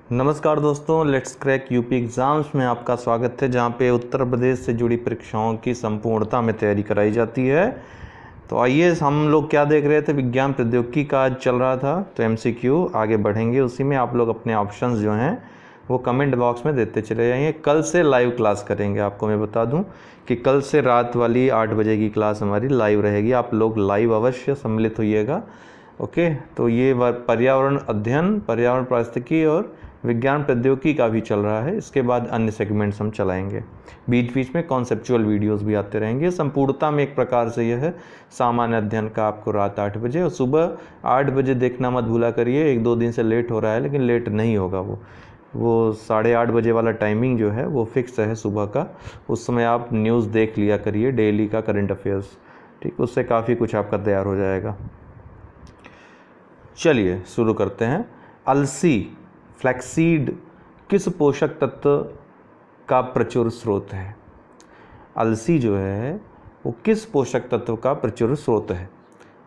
नमस्कार दोस्तों, let's crack UP exams में आपका स्वागत है, जहां पे उत्तर प्रदेश से जुड़ी परीक्षाओं की संपूर्णता में तैयारी कराई जाती है। तो आइए, हम लोग क्या देख रहे थे, विज्ञान प्रौद्योगिकी का आज चल रहा था, तो एमसीक्यू आगे बढ़ेंगे। उसी में आप लोग अपने ऑप्शंस जो हैं वो कमेंट बॉक्स में देते चले जाइए। कल से लाइव क्लास करेंगे, आपको मैं बता दूं कि कल से रात वाली 8 बजे की क्लास हमारी लाइव रहेगी। आप लोग लाइव अवश्य सम्मिलित होइएगा। ओके, तो ये पर्यावरण अध्ययन, पर्यावरण पारिस्थितिकी और विज्ञान प्रौद्योगिकी का भी चल रहा है। इसके बाद अन्य सेगमेंट्स हम चलाएंगे, बीच बीच में कॉन्सेप्चुअल वीडियोस भी आते रहेंगे। संपूर्णता में एक प्रकार से यह है सामान्य अध्ययन का आपको रात 8 बजे और सुबह 8 बजे देखना मत भूला करिए। 1-2 दिन से लेट हो रहा है, लेकिन लेट नहीं होगा। वो 8:30 बजे वाला टाइमिंग जो है वो फिक्स है सुबह का। उस समय आप न्यूज़ देख लिया करिए, डेली का करंट अफेयर्स, ठीक, उससे काफ़ी कुछ आपका तैयार हो जाएगा। चलिए शुरू करते हैं। अलसी, फ्लैक्सीड किस पोषक तत्व का प्रचुर स्रोत है? अलसी जो है वो किस पोषक तत्व का प्रचुर स्रोत है?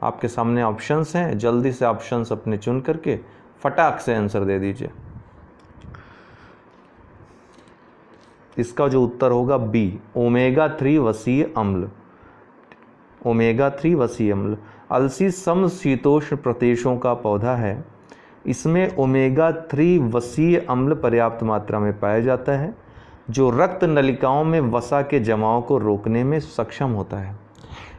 आपके सामने ऑप्शंस हैं, जल्दी से ऑप्शंस अपने चुन करके फटाक से आंसर दे दीजिए। इसका जो उत्तर होगा बी, ओमेगा 3 वसीय अम्ल। ओमेगा 3 वसीय अम्ल। अलसी समशीतोष्ण प्रदेशों का पौधा है। इसमें ओमेगा 3 वसीय अम्ल पर्याप्त मात्रा में पाया जाता है, जो रक्त नलिकाओं में वसा के जमाव को रोकने में सक्षम होता है।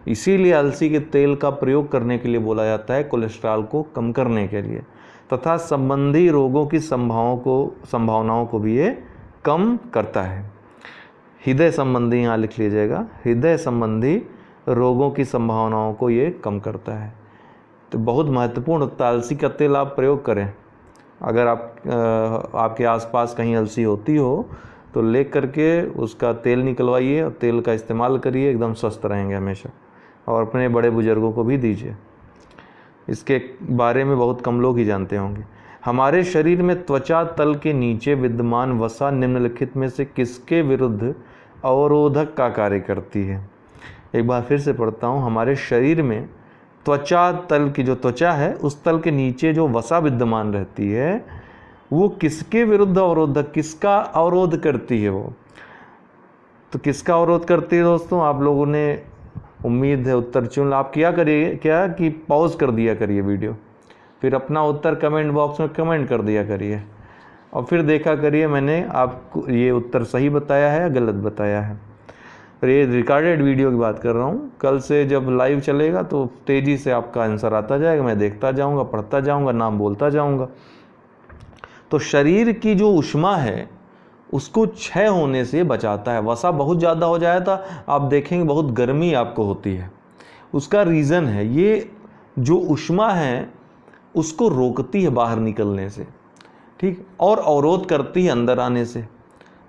इसीलिए अलसी के तेल का प्रयोग करने के लिए बोला जाता है, कोलेस्ट्रॉल को कम करने के लिए, तथा संबंधी रोगों की संभावनाओं को भी ये कम करता है। हृदय संबंधी यहाँ लिख लीजिएगा, हृदय संबंधी रोगों की संभावनाओं को ये कम करता है। तो बहुत महत्वपूर्ण होता है। अलसी का तेल आप प्रयोग करें। अगर आपके आसपास कहीं अलसी होती हो तो ले करके उसका तेल निकलवाइए और तेल का इस्तेमाल करिए, एकदम स्वस्थ रहेंगे हमेशा। और अपने बड़े बुजुर्गों को भी दीजिए। इसके बारे में बहुत कम लोग ही जानते होंगे। हमारे शरीर में त्वचा तल के नीचे विद्यमान वसा निम्नलिखित में से किसके विरुद्ध अवरोधक का कार्य करती है? एक बार फिर से पढ़ता हूँ। हमारे शरीर में त्वचा तल की जो त्वचा है उस तल के नीचे जो वसा विद्यमान रहती है वो किसके विरुद्ध अवरोधक, किसका अवरोध करती है? वो तो किसका अवरोध करती है दोस्तों? आप लोगों ने उम्मीद है उत्तर चुन। आप क्या करिए, क्या कि पॉज कर दिया करिए वीडियो, फिर अपना उत्तर कमेंट बॉक्स में कमेंट कर दिया करिए और फिर देखा करिए मैंने आपको ये उत्तर सही बताया है या गलत बताया है। और ये रिकॉर्डेड वीडियो की बात कर रहा हूँ। कल से जब लाइव चलेगा तो तेज़ी से आपका आंसर आता जाएगा, मैं देखता जाऊँगा, पढ़ता जाऊँगा, नाम बोलता जाऊँगा। तो शरीर की जो ऊष्मा है उसको क्षय होने से बचाता है। वसा बहुत ज़्यादा हो जाए तो आप देखेंगे बहुत गर्मी आपको होती है। उसका रीज़न है ये जो ऊष्मा है उसको रोकती है बाहर निकलने से, ठीक, और अवरोध करती है अंदर आने से।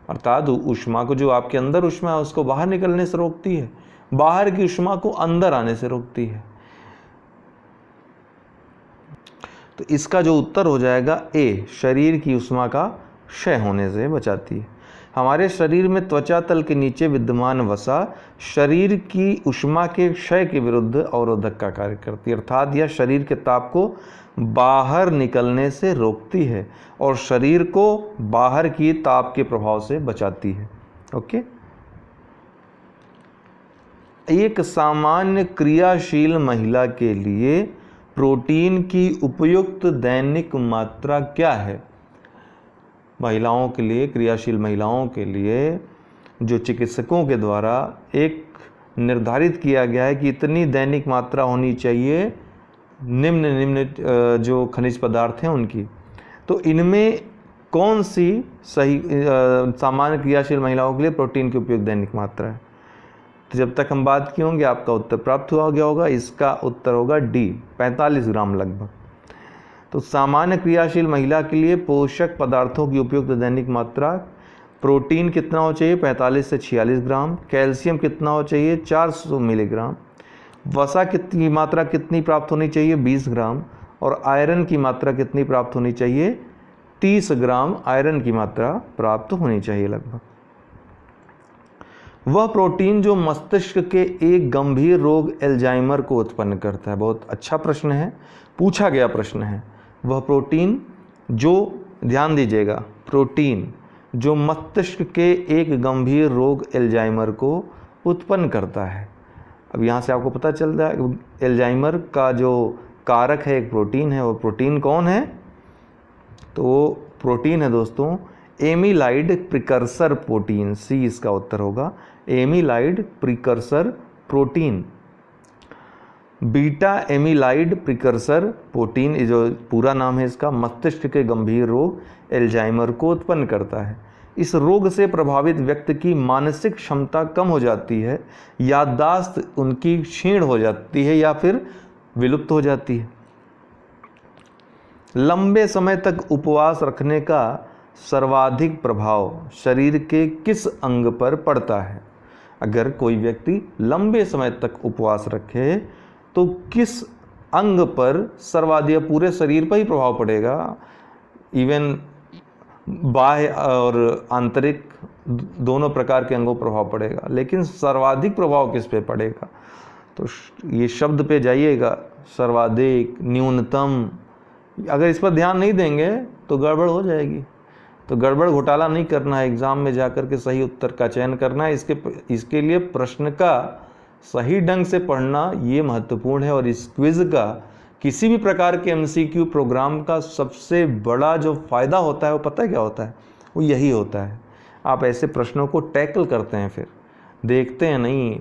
अर्थात ऊष्मा को, जो आपके अंदर ऊष्मा है उसको बाहर निकलने से रोकती है, बाहर की ऊष्मा को अंदर आने से रोकती है। तो इसका जो उत्तर हो जाएगा ए, शरीर की ऊष्मा का क्षय होने से बचाती है। हमारे शरीर में त्वचा तल के नीचे विद्यमान वसा शरीर की ऊष्मा के क्षय के विरुद्ध अवरोधक का कार्य करती है। अर्थात यह शरीर के ताप को बाहर निकलने से रोकती है और शरीर को बाहर की ताप के प्रभाव से बचाती है। ओके, एक सामान्य क्रियाशील महिला के लिए प्रोटीन की उपयुक्त दैनिक मात्रा क्या है? महिलाओं के लिए, क्रियाशील महिलाओं के लिए जो चिकित्सकों के द्वारा एक निर्धारित किया गया है कि इतनी दैनिक मात्रा होनी चाहिए निम्न जो खनिज पदार्थ हैं उनकी। तो इनमें कौन सी सही सामान्य क्रियाशील महिलाओं के लिए प्रोटीन की उपयुक्त दैनिक मात्रा है? तो जब तक हम बात किए होंगे आपका उत्तर प्राप्त हुआ गया होगा। इसका उत्तर होगा डी, 45 ग्राम लगभग। तो सामान्य क्रियाशील महिला के लिए पोषक पदार्थों की उपयुक्त दैनिक मात्रा, प्रोटीन कितना हो चाहिए? 45 से 46 ग्राम। कैल्शियम कितना हो चाहिए? 400 मिलीग्राम। वसा की मात्रा कितनी प्राप्त होनी चाहिए? 20 ग्राम। और आयरन की मात्रा कितनी प्राप्त होनी चाहिए? 30 ग्राम आयरन की मात्रा प्राप्त होनी चाहिए लगभग। वह प्रोटीन जो मस्तिष्क के एक गंभीर रोग एल्जाइमर को उत्पन्न करता है। बहुत अच्छा प्रश्न है, पूछा गया प्रश्न है। वह प्रोटीन जो ध्यान दीजिएगा, प्रोटीन जो मस्तिष्क के एक गंभीर रोग एल्जाइमर को उत्पन्न करता है। अब यहाँ से आपको पता चल रहा है एल्जाइमर का जो कारक है एक प्रोटीन है। वो प्रोटीन कौन है? तो वो प्रोटीन है दोस्तों एमिलाइड प्रिकर्सर प्रोटीन, सी इसका उत्तर होगा, amyloid precursor protein. Beta amyloid precursor protein जो पूरा नाम है इसका, मस्तिष्क के गंभीर रोग एल्जाइमर को उत्पन्न करता है। इस रोग से प्रभावित व्यक्ति की मानसिक क्षमता कम हो जाती है, याददाश्त उनकी क्षीण हो जाती है या फिर विलुप्त हो जाती है। लंबे समय तक उपवास रखने का सर्वाधिक प्रभाव शरीर के किस अंग पर पड़ता है? अगर कोई व्यक्ति लंबे समय तक उपवास रखे तो किस अंग पर सर्वाधिक, पूरे शरीर पर ही प्रभाव पड़ेगा, इवन बाह्य और आंतरिक दोनों प्रकार के अंगों पर प्रभाव पड़ेगा, लेकिन सर्वाधिक प्रभाव किस पे पड़ेगा? तो ये शब्द पे जाइएगा, सर्वाधिक, न्यूनतम। अगर इस पर ध्यान नहीं देंगे तो गड़बड़ हो जाएगी। तो गड़बड़ घोटाला नहीं करना है, एग्ज़ाम में जाकर के सही उत्तर का चयन करना है। इसके लिए प्रश्न का सही ढंग से पढ़ना ये महत्वपूर्ण है। और इस क्विज़ का, किसी भी प्रकार के MCQ प्रोग्राम का सबसे बड़ा जो फ़ायदा होता है वो पता है क्या होता है? वो यही होता है, आप ऐसे प्रश्नों को टैकल करते हैं, फिर देखते हैं नहीं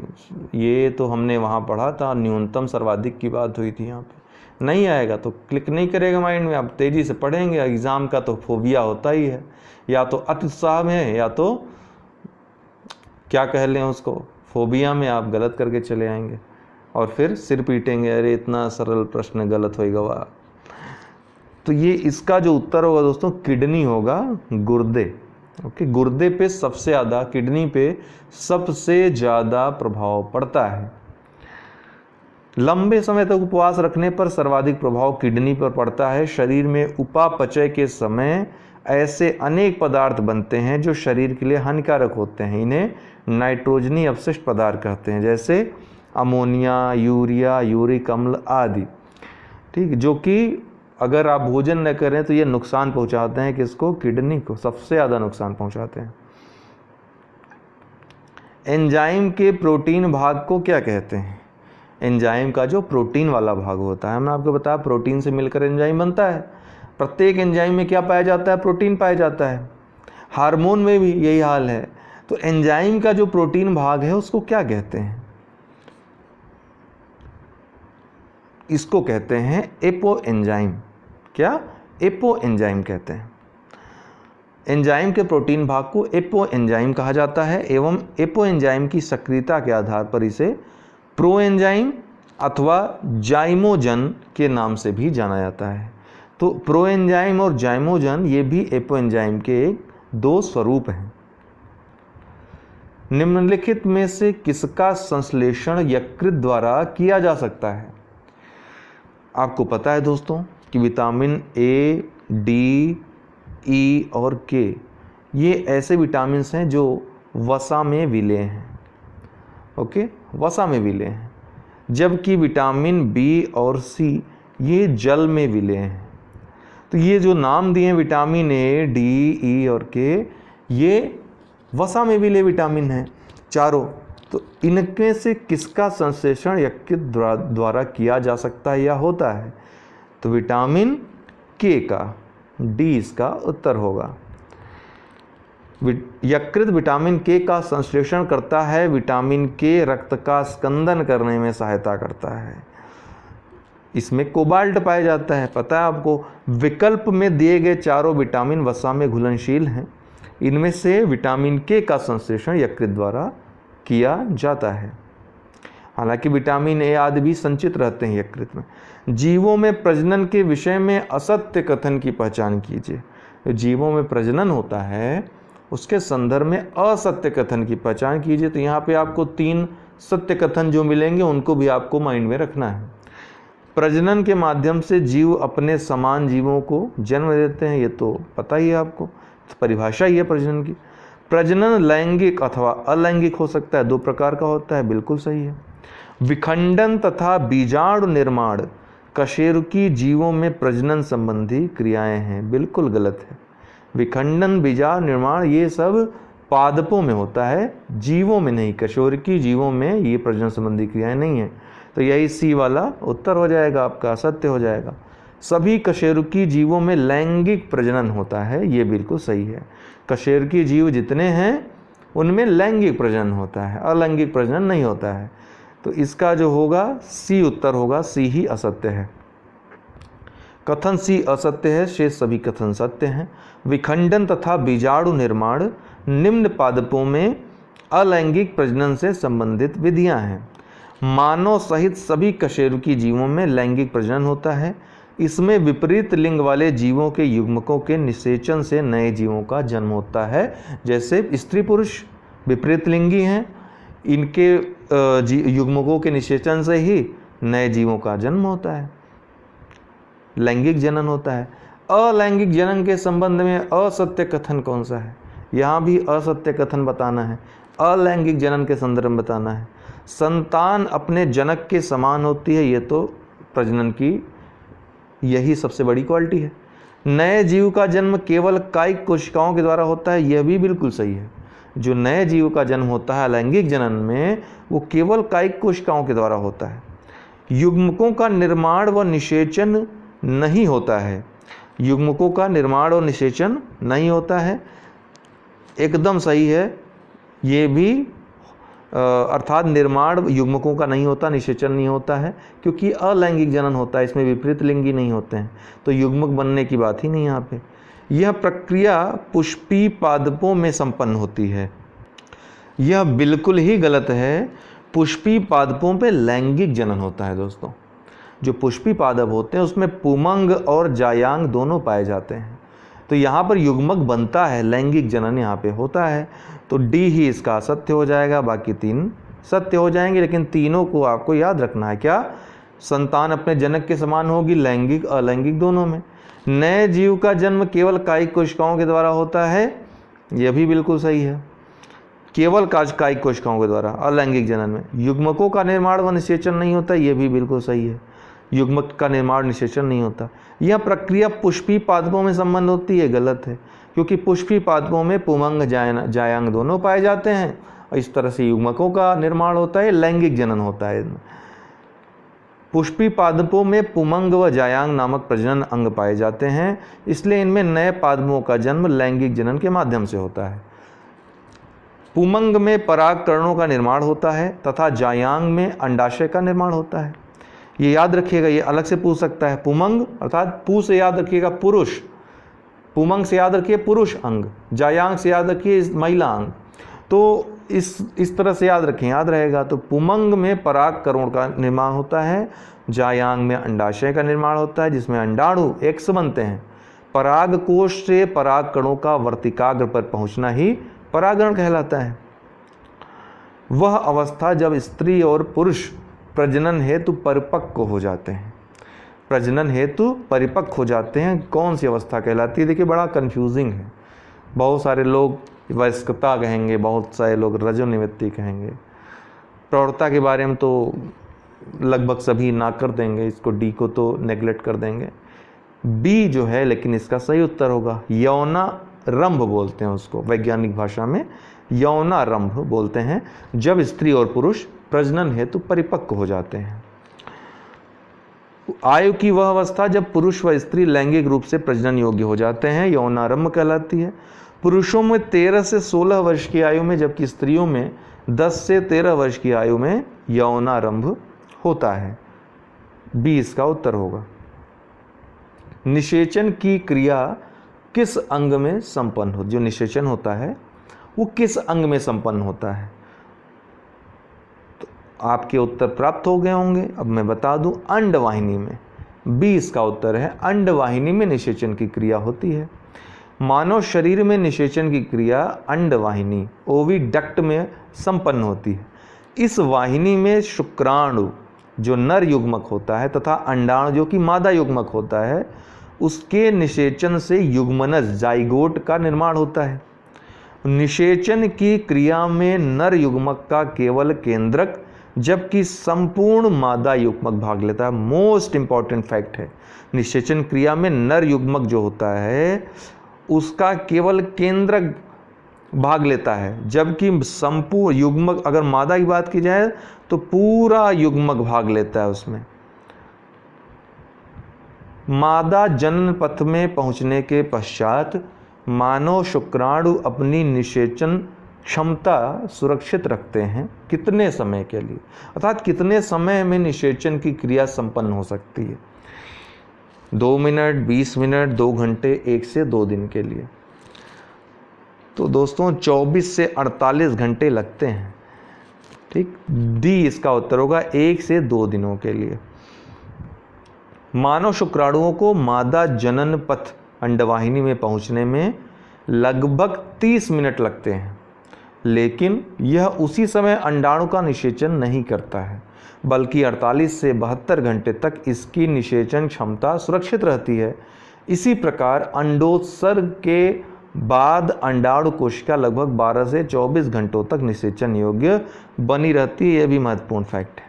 ये तो हमने वहाँ पढ़ा था, न्यूनतम सर्वाधिक की बात हुई थी, यहाँ पे नहीं आएगा तो क्लिक नहीं करेगा माइंड में। आप तेज़ी से पढ़ेंगे। एग्ज़ाम का तो फोबिया होता ही है, या तो अति उत्साह में या तो क्या कह लें उसको, फोबिया में आप गलत करके चले आएंगे और फिर सिर पीटेंगे, अरे इतना सरल प्रश्न गलत होएगा वाह। तो ये इसका जो उत्तर होगा दोस्तों किडनी होगा, गुर्दे। ओके, गुर्दे पे सबसे ज़्यादा, किडनी पे सबसे ज़्यादा प्रभाव पड़ता है। लंबे समय तक उपवास रखने पर सर्वाधिक प्रभाव किडनी पर पड़ता है। शरीर में उपापचय के समय ऐसे अनेक पदार्थ बनते हैं जो शरीर के लिए हानिकारक होते हैं। इन्हें नाइट्रोजनी अपशिष्ट पदार्थ कहते हैं, जैसे अमोनिया, यूरिया, यूरिक अम्ल आदि। ठीक, जो कि अगर आप भोजन न करें तो ये नुकसान पहुंचाते हैं किसको? किडनी को सबसे ज़्यादा नुकसान पहुंचाते हैं। एंजाइम के प्रोटीन भाग को क्या कहते हैं? एंजाइम का जो प्रोटीन वाला भाग होता है, हमने आपको बताया प्रोटीन से मिलकर एंजाइम बनता है। प्रत्येक एंजाइम में क्या पाया जाता है? प्रोटीन पाया जाता है। हार्मोन में भी यही हाल है। तो एंजाइम का जो प्रोटीन भाग है उसको क्या कहते हैं? इसको कहते हैं एपो एंजाइम। क्या? एपो एंजाइम कहते हैं। एंजाइम के प्रोटीन भाग को एपो एंजाइम कहा जाता है एवं एपो एंजाइम की सक्रियता के आधार पर इसे प्रो एंजाइम अथवा जाइमोजन के नाम से भी जाना जाता है। तो प्रो एंजाइम और जाइमोजन ये भी एपो एंजाइम के दो स्वरूप हैं। निम्नलिखित में से किसका संश्लेषण यकृत द्वारा किया जा सकता है? आपको पता है दोस्तों कि विटामिन ए, डी, ई और के ये ऐसे विटामिन हैं जो वसा में विलय हैं। ओके, वसा में विलय हैं, जबकि विटामिन बी और सी ये जल में विलय हैं। तो ये जो नाम दिए हैं विटामिन ए, डी, ई और के, ये वसा में विलय विटामिन हैं चारों। तो इनमें से किसका संश्लेषण यकृत द्वारा किया जा सकता है या होता है? तो विटामिन के का, डी इसका उत्तर होगा। यकृत विटामिन के का संश्लेषण करता है। विटामिन के रक्त का स्कंदन करने में सहायता करता है। इसमें कोबाल्ट पाया जाता है, पता है आपको। विकल्प में दिए गए चारों विटामिन वसा में घुलनशील हैं। इनमें से विटामिन के का संश्लेषण यकृत द्वारा किया जाता है। हालांकि विटामिन ए आदि भी संचित रहते हैं यकृत में। जीवों में प्रजनन के विषय में असत्य कथन की पहचान कीजिए। जो जीवों में प्रजनन होता है उसके संदर्भ में असत्य कथन की पहचान कीजिए। तो यहाँ पे आपको 3 सत्य कथन जो मिलेंगे उनको भी आपको माइंड में रखना है। प्रजनन के माध्यम से जीव अपने समान जीवों को जन्म देते हैं, ये तो पता ही है आपको, तो परिभाषा ही है प्रजनन की। प्रजनन लैंगिक अथवा अलैंगिक हो सकता है, 2 प्रकार का होता है, बिल्कुल सही है। विखंडन तथा बीजाणु निर्माण कशेरुकी जीवों में प्रजनन संबंधी क्रियाएं हैं, बिल्कुल गलत है। विखंडन, बीजाणु निर्माण ये सब पादपों में होता है, जीवों में नहीं। कशेरुकी जीवों में ये प्रजनन संबंधी क्रियाएं नहीं है। तो यही सी वाला उत्तर हो जाएगा आपका, सत्य हो जाएगा। सभी कशेरुकी जीवों में लैंगिक प्रजनन होता है, ये बिल्कुल सही है। कशेरुकी जीव जितने हैं उनमें लैंगिक प्रजनन होता है, अलैंगिक प्रजनन नहीं होता है। तो इसका जो होगा सी उत्तर होगा, सी ही असत्य है। कथन सी असत्य है, शेष सभी कथन सत्य हैं। विखंडन तथा बीजाणु निर्माण निम्न पादपों में अलैंगिक प्रजनन से संबंधित विधियां हैं। मानव सहित सभी कशेरुकी जीवों में लैंगिक प्रजनन होता है। इसमें विपरीत लिंग वाले जीवों के युग्मकों के निषेचन से नए जीवों का जन्म होता है। जैसे स्त्री पुरुष विपरीत लिंगी हैं, इनके युग्मकों के निषेचन से ही नए जीवों का जन्म होता है, लैंगिक जनन होता है। अलैंगिक जनन के संबंध में असत्य कथन कौन सा है? यहाँ भी असत्य कथन बताना है, अलैंगिक जनन के संदर्भ में बताना है। संतान अपने जनक के समान होती है, ये तो प्रजनन की यही सबसे बड़ी क्वालिटी है। नए जीव का जन्म केवल कायिक कोशिकाओं के द्वारा होता है, यह भी बिल्कुल सही है। जो नए जीव का जन्म होता है अलैंगिक जनन में, वो केवल कायिक कोशिकाओं के द्वारा होता है। युग्मकों का निर्माण व निषेचन नहीं होता है, युग्मकों का निर्माण और निषेचन नहीं होता है, एकदम सही है ये भी। अर्थात निर्माण युग्मकों का नहीं होता, निषेचन नहीं होता है, क्योंकि अलैंगिक जनन होता है, इसमें विपरीत लिंगी नहीं होते हैं, तो युग्मक बनने की बात ही नहीं यहाँ पे। यह प्रक्रिया पुष्पी पादपों में संपन्न होती है, यह बिल्कुल ही गलत है। पुष्पी पादपों पे लैंगिक जनन होता है दोस्तों। जो पुष्पी पादप होते हैं उसमें पुमंग और जायांग दोनों पाए जाते हैं, तो यहाँ पर युग्मक बनता है, लैंगिक जनन यहाँ पे होता है। तो डी ही इसका सत्य हो जाएगा, बाकी तीन सत्य हो जाएंगे। लेकिन तीनों को आपको याद रखना है, क्या? संतान अपने जनक के समान होगी, लैंगिक अलैंगिक दोनों में। नए जीव का जन्म केवल कायिक कोशिकाओं के द्वारा होता है, यह भी बिल्कुल सही है, केवल कायिक कोशिकाओं के द्वारा अलैंगिक जनन में। युग्मकों का निर्माण व निषेचन नहीं होता, यह भी बिल्कुल सही है, युग्मक का निर्माण निषेचन नहीं होता। यह प्रक्रिया पुष्पी पादपों में संबंध होती है, गलत है, क्योंकि पुष्पी पादपों में पुमंग जायांग दोनों पाए जाते हैं, और इस तरह से युग्मकों का निर्माण होता है, लैंगिक जनन होता है। पुष्पी पादपों में पुमंग व जायांग नामक प्रजनन अंग पाए जाते हैं, इसलिए इनमें नए पादपों का जन्म लैंगिक जनन के माध्यम से होता है। पुमंग में परागकणों का निर्माण होता है तथा जायांग में अंडाशय का निर्माण होता है। ये याद रखिएगा, ये अलग से पूछ सकता है। पुमंग अर्थात पू से याद रखिएगा पुरुष, पुमंग से याद रखिए पुरुष अंग, जायांग से याद रखिए महिला अंग। तो इस तरह से याद रखें, याद रहेगा। तो पुमंग में परागकणों का निर्माण होता है, जायांग में अंडाशय का निर्माण होता है जिसमें अंडाणु एक्स बनते हैं। परागकोश से परागकणों का वर्तिकाग्र पर पहुंचना ही परागण कहलाता है। वह अवस्था जब स्त्री और पुरुष प्रजनन हेतु परिपक्व हो जाते हैं, प्रजनन हेतु परिपक्व हो जाते हैं, कौन सी अवस्था कहलाती है? देखिए बड़ा कंफ्यूजिंग है, बहुत सारे लोग वयस्कता कहेंगे, बहुत सारे लोग रजोनिवृत्ति कहेंगे। प्रौढ़ता के बारे में तो लगभग सभी ना कर देंगे, इसको डी को तो नेगलेक्ट कर देंगे। बी जो है लेकिन इसका सही उत्तर होगा यौनारंभ बोलते हैं उसको, वैज्ञानिक भाषा में यौनारंभ बोलते हैं, जब स्त्री और पुरुष प्रजनन हेतु परिपक्व हो जाते हैं। आयु की वह अवस्था जब पुरुष व स्त्री लैंगिक रूप से प्रजनन योग्य हो जाते हैं यौनारंभ कहलाती है। पुरुषों में 13 से 16 वर्ष की आयु में, जबकि स्त्रियों में 10 से 13 वर्ष की आयु में यौनारंभ होता है। बी इसका उत्तर होगा। निषेचन की क्रिया किस अंग में संपन्न हो, जो निषेचन होता है वो किस अंग में संपन्न होता है? तो आपके उत्तर प्राप्त हो गए होंगे। अब मैं बता दूं, अंडवाहिनी में। बी इसका उत्तर है, अंडवाहिनी में निषेचन की क्रिया होती है। मानव शरीर में निषेचन की क्रिया अंडवाहिनी ओविडक्ट में संपन्न होती है। इस वाहिनी में शुक्राणु जो नर युग्मक होता है तथा अंडाणु जो कि मादा युग्मक होता है, उसके निषेचन से युग्मनज जाइगोट का निर्माण होता है। निषेचन की क्रिया में नर युग्मक का केवल केंद्रक, जबकि संपूर्ण मादा युग्मक भाग लेता है। मोस्ट इंपॉर्टेंट फैक्ट है, निषेचन क्रिया में नर युग्मक जो होता है उसका केवल केंद्रक भाग लेता है, जबकि संपूर्ण युग्मक, अगर मादा की बात की जाए तो पूरा युग्मक भाग लेता है उसमें। मादा जनन पथ में पहुंचने के पश्चात मानव शुक्राणु अपनी निषेचन क्षमता सुरक्षित रखते हैं कितने समय के लिए, अर्थात कितने समय में निषेचन की क्रिया संपन्न हो सकती है। 2 मिनट, 20 मिनट, 2 घंटे, 1 से 2 दिन के लिए। तो दोस्तों 24 से 48 घंटे लगते हैं। ठीक, डी इसका उत्तर होगा 1 से 2 दिनों के लिए। मानव शुक्राणुओं को मादा जनन पथ अंडवाहिनी में पहुंचने में लगभग 30 मिनट लगते हैं, लेकिन यह उसी समय अंडाणु का निषेचन नहीं करता है, बल्कि 48 से 72 घंटे तक इसकी निषेचन क्षमता सुरक्षित रहती है। इसी प्रकार अंडोत्सर्ग के बाद अंडाणु कोशिका लगभग 12 से 24 घंटों तक निषेचन योग्य बनी रहती है। यह भी महत्वपूर्ण फैक्ट है।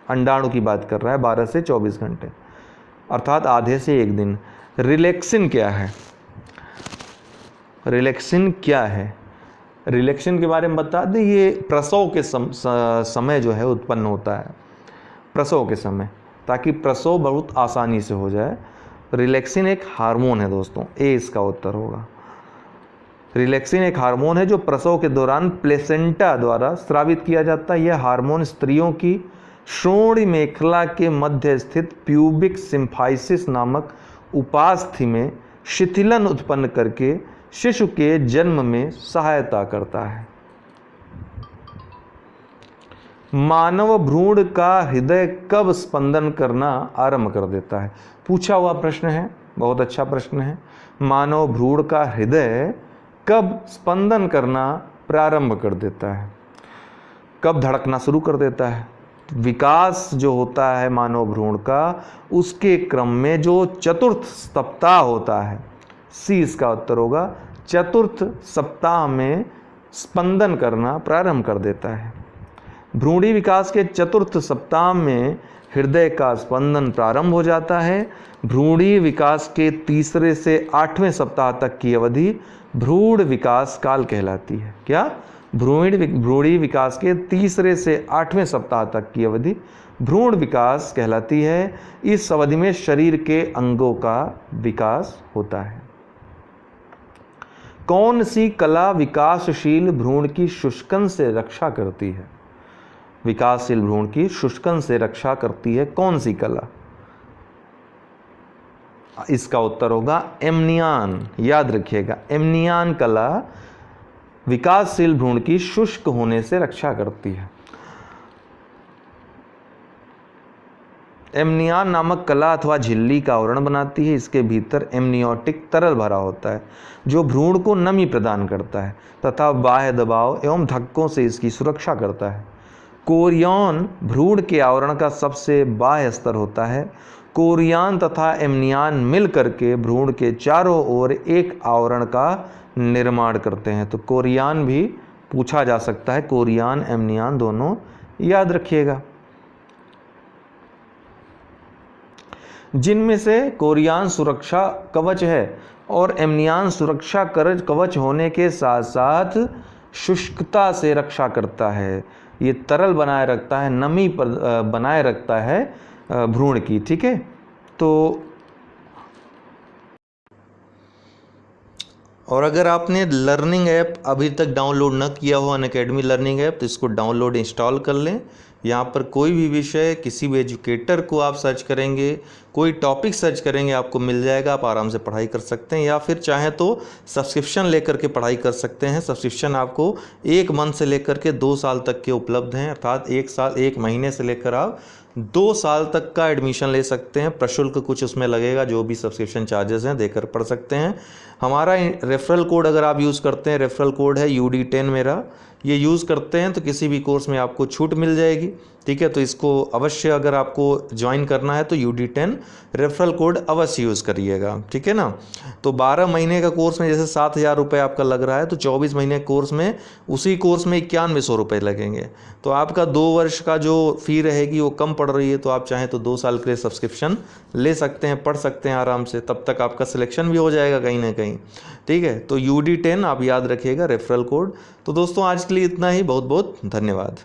अंडाणु की बात कर रहा है, 12 से 24 घंटे, अर्थात आधे से 1 दिन। रिलैक्सिन क्या है? रिलैक्सिन क्या है? रिलैक्सिन के बारे में बता दें, ये प्रसव के समय जो है उत्पन्न होता है, प्रसव के समय, ताकि प्रसव बहुत आसानी से हो जाए। रिलैक्सिन एक हार्मोन है दोस्तों, ए इसका उत्तर होगा। रिलैक्सिन एक हार्मोन है जो प्रसव के दौरान प्लेसेंटा द्वारा स्रावित किया जाता है। यह हार्मोन स्त्रियों की श्रोणि मेखला के मध्य स्थित प्यूबिक सिम्फाइसिस नामक उपास्थि में शिथिलन उत्पन्न करके शिशु के जन्म में सहायता करता है। मानव भ्रूण का हृदय कब स्पंदन करना आरंभ कर देता है? पूछा हुआ प्रश्न है, बहुत अच्छा प्रश्न है। मानव भ्रूण का हृदय कब स्पंदन करना प्रारंभ कर देता है, कब धड़कना शुरू कर देता है? विकास जो होता है मानव भ्रूण का, उसके क्रम में जो चतुर्थ सप्ताह होता है, सी इसका उत्तर होगा, चतुर्थ सप्ताह में स्पंदन करना प्रारंभ कर देता है। भ्रूणी विकास के चतुर्थ सप्ताह में हृदय का स्पंदन प्रारंभ हो जाता है। भ्रूणी विकास के 3 से 8वें सप्ताह तक की अवधि भ्रूण विकास काल कहलाती है। क्या? भ्रूणी विकास के 3 से 8वें सप्ताह तक की अवधि भ्रूण विकास कहलाती है। इस अवधि में शरीर के अंगों का विकास होता है। कौन सी कला विकासशील भ्रूण की शुष्कन से रक्षा करती है? विकासशील भ्रूण की शुष्कन से रक्षा करती है कौन सी कला? इसका उत्तर होगा एमनियान। याद रखिएगा, एमनियान कला विकासशील भ्रूण की शुष्क होने से रक्षा करती है। एमनियान नामक कला अथवा झिल्ली का आवरण बनाती है। इसके भीतर एमनियोटिक तरल भरा होता है जो भ्रूण को नमी प्रदान करता है तथा बाह्य दबाव एवं धक्कों से इसकी सुरक्षा करता है। कोरियन भ्रूण के आवरण का सबसे बाह्य स्तर होता है। कोरियन तथा एमनियान मिल करके भ्रूण के चारों ओर एक आवरण का निर्माण करते हैं। तो कोरियन भी पूछा जा सकता है, कोरियन एमनियान दोनों याद रखिएगा। जिनमें से कोरियन सुरक्षा कवच है और एमनियान सुरक्षा कवच होने के साथ साथ शुष्कता से रक्षा करता है। ये तरल बनाए रखता है, नमी पर बनाए रखता है भ्रूण की। ठीक है, तो और अगर आपने लर्निंग ऐप अभी तक डाउनलोड न किया हो, अनअकैडमी लर्निंग ऐप, तो इसको डाउनलोड इंस्टॉल कर लें। यहाँ पर कोई भी विषय, किसी भी एजुकेटर को आप सर्च करेंगे, कोई टॉपिक सर्च करेंगे, आपको मिल जाएगा। आप आराम से पढ़ाई कर सकते हैं, या फिर चाहें तो सब्सक्रिप्शन लेकर के पढ़ाई कर सकते हैं। सब्सक्रिप्शन आपको 1 मंथ से लेकर के 2 साल तक के उपलब्ध हैं, अर्थात 1 महीने से लेकर आप 2 साल तक का एडमिशन ले सकते हैं। प्रशुल्क कुछ उसमें लगेगा, जो भी सब्सक्रिप्शन चार्जेस हैं देकर पढ़ सकते हैं। हमारा रेफरल कोड अगर आप यूज़ करते हैं, रेफरल कोड है UD10 मेरा, ये यूज़ करते हैं तो किसी भी कोर्स में आपको छूट मिल जाएगी। ठीक है, तो इसको अवश्य, अगर आपको ज्वाइन करना है तो UD10 रेफरल कोड अवश्य यूज़ करिएगा। ठीक है ना। तो 12 महीने का कोर्स में जैसे 7,000 रुपये आपका लग रहा है, तो 24 महीने कोर्स में, उसी कोर्स में 9100 रुपये लगेंगे। तो आपका 2 वर्ष का जो फ़ी रहेगी वो कम पड़ रही है। तो आप चाहें तो 2 साल के लिए सब्सक्रिप्शन ले सकते हैं, पढ़ सकते हैं आराम से। तब तक आपका सिलेक्शन भी हो जाएगा कहीं ना कहीं। कहीं, ठीक है। तो UD10 आप याद रखिएगा रेफरल कोड। तो दोस्तों आज के लिए इतना ही, बहुत बहुत धन्यवाद।